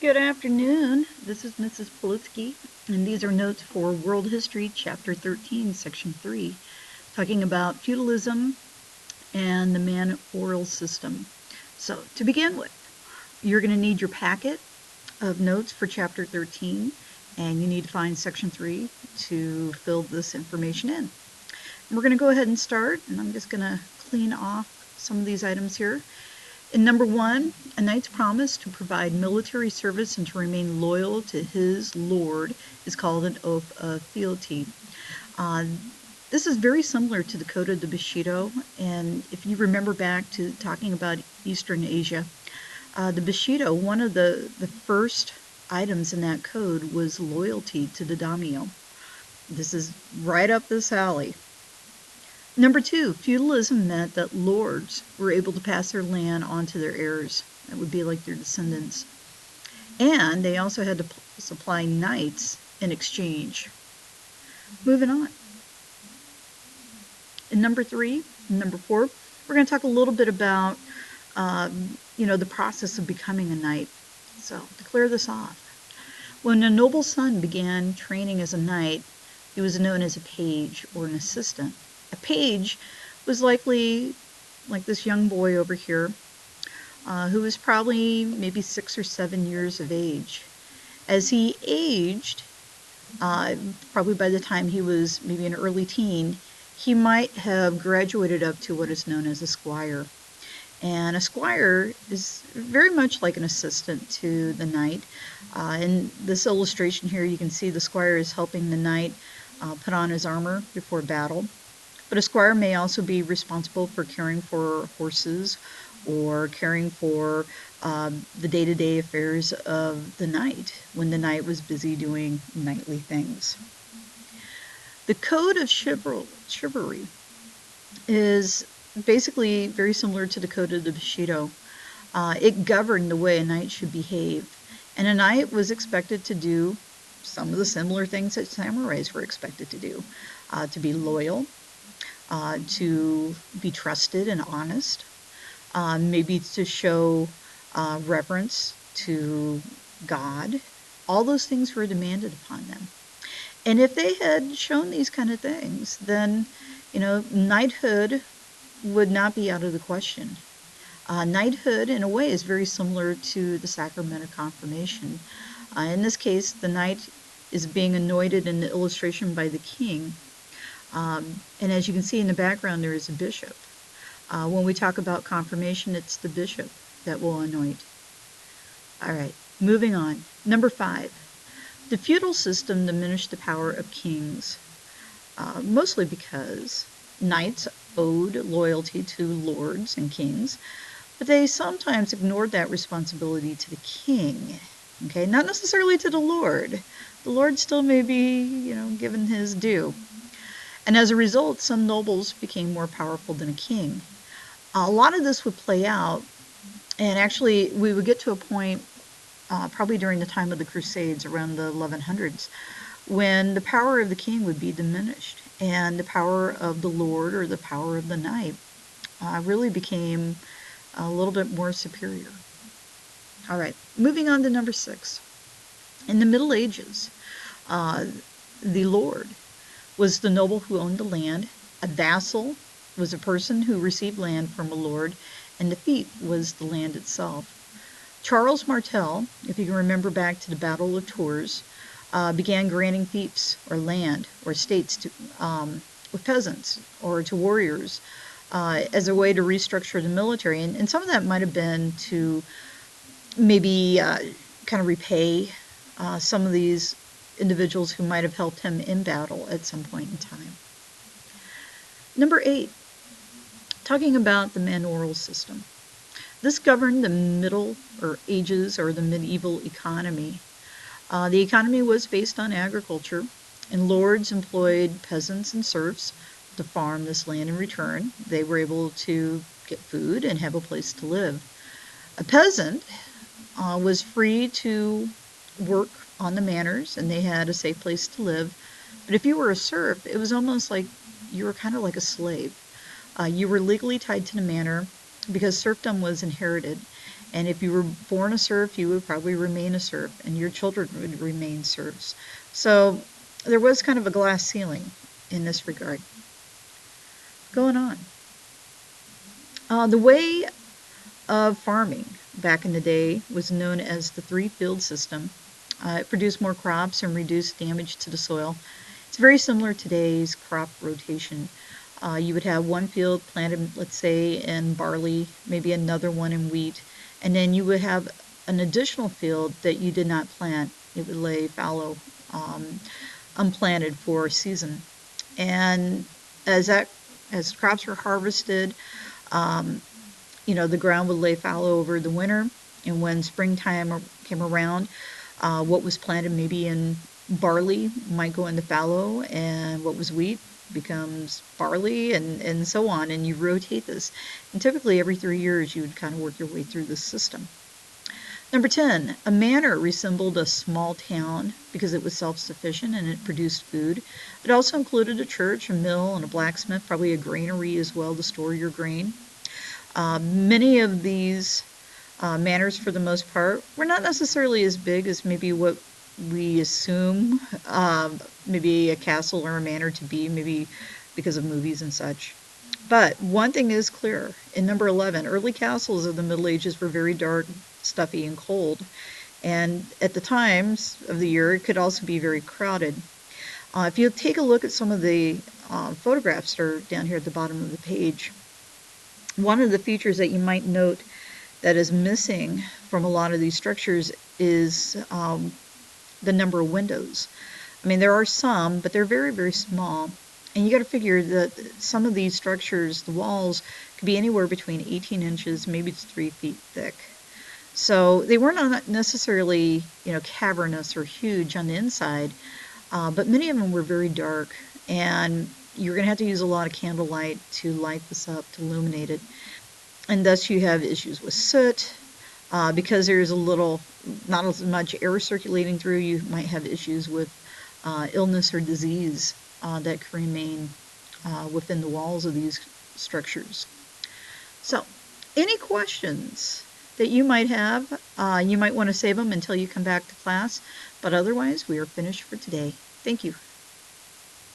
Good afternoon. This is Mrs. Politsky, and these are notes for World History, Chapter 13, Section 3, talking about feudalism and the manorial system. So, to begin with, you're going to need your packet of notes for Chapter 13, and you need to find Section 3 to fill this information in. And we're going to go ahead and start, and I'm just going to clean off some of these items here. In number 1, a knight's promise to provide military service and to remain loyal to his lord is called an oath of fealty. This is very similar to the Code of the Bushido, and if you remember back to talking about Eastern Asia, the Bushido, one of the first items in that code was loyalty to the daimyo. This is right up this alley. Number 2, feudalism meant that lords were able to pass their land on to their heirs. That would be like their descendants. And they also had to supply knights in exchange. Moving on. In number 4, we're going to talk a little bit about, the process of becoming a knight. So, to clear this off, when a noble's son began training as a knight, he was known as a page or an assistant. A page was likely like this young boy over here, who was probably maybe 6 or 7 years of age. As he aged, probably by the time he was maybe an early teen, he might have graduated up to what is known as a squire. And a squire is very much like an assistant to the knight. In this illustration here, you can see the squire is helping the knight put on his armor before battle. But a squire may also be responsible for caring for horses or caring for the day-to-day affairs of the knight when the knight was busy doing knightly things. The code of chivalry is basically very similar to the code of the Bushido. It governed the way a knight should behave, and a knight was expected to do some of the similar things that samurais were expected to do, to be loyal, to be trusted and honest, maybe to show reverence to God. All those things were demanded upon them. And if they had shown these kind of things, then, knighthood would not be out of the question. Knighthood, in a way, is very similar to the sacrament of confirmation. In this case, the knight is being anointed in the illustration by the king. And as you can see in the background, there is a bishop. When we talk about confirmation, it's the bishop that will anoint. All right, moving on. Number 5, the feudal system diminished the power of kings, mostly because knights owed loyalty to lords and kings, but they sometimes ignored that responsibility to the king. Okay, not necessarily to the lord. The lord still may be, given his due. And as a result, some nobles became more powerful than a king. A lot of this would play out, and actually we would get to a point probably during the time of the Crusades around the 1100s when the power of the king would be diminished and the power of the lord or the power of the knight really became a little bit more superior. All right, moving on to number 6. In the Middle Ages, the lord was the noble who owned the land. A vassal was a person who received land from a lord, and the fief was the land itself. Charles Martel, if you can remember back to the Battle of Tours, began granting fiefs or land or estates to peasants or to warriors as a way to restructure the military. And some of that might have been to maybe kind of repay some of these individuals who might have helped him in battle at some point in time. Number 8, talking about the manorial system. This governed the Middle Ages or the medieval economy. The economy was based on agriculture, and lords employed peasants and serfs to farm this land in return. They were able to get food and have a place to live. A peasant was free to work on the manors, and they had a safe place to live. But if you were a serf, it was almost like you were kind of like a slave. You were legally tied to the manor because serfdom was inherited, And if you were born a serf, you would probably remain a serf, and your children would remain serfs. So there was kind of a glass ceiling in this regard going on. The way of farming back in the day was known as the three-field system. It produced more crops and reduced damage to the soil. It's very similar to today's crop rotation. You would have one field planted, let's say, in barley, maybe another one in wheat, and then you would have an additional field that you did not plant. It would lay fallow, unplanted for a season. And as that as crops were harvested, um, the ground would lay fallow over the winter, and when springtime came around, what was planted maybe in barley might go into fallow, and what was wheat becomes barley, and so on, and you rotate this. And typically every 3 years you would kind of work your way through this system. Number 10, a manor resembled a small town because it was self-sufficient and it produced food. It also included a church, a mill, and a blacksmith, probably a granary as well to store your grain. Many of these manors, for the most part, were not necessarily as big as maybe what we assume maybe a castle or a manor to be, maybe because of movies and such. But one thing is clear. In number 11, early castles of the Middle Ages were very dark, stuffy, and cold. And at the times of the year, it could also be very crowded. If you take a look at some of the photographs that are down here at the bottom of the page, one of the features that you might note that is missing from a lot of these structures is the number of windows. I mean, there are some, but they're very, very small. And you got to figure that some of these structures, the walls, could be anywhere between 18 inches, maybe it's 3 feet thick. So they were not necessarily, cavernous or huge on the inside, but many of them were very dark. And you're going to have to use a lot of candlelight to light this up, to illuminate it. And thus you have issues with soot. Because there's not as much air circulating through, you might have issues with illness or disease that can remain within the walls of these structures. So, any questions that you might have, you might want to save them until you come back to class, but otherwise we are finished for today. Thank you.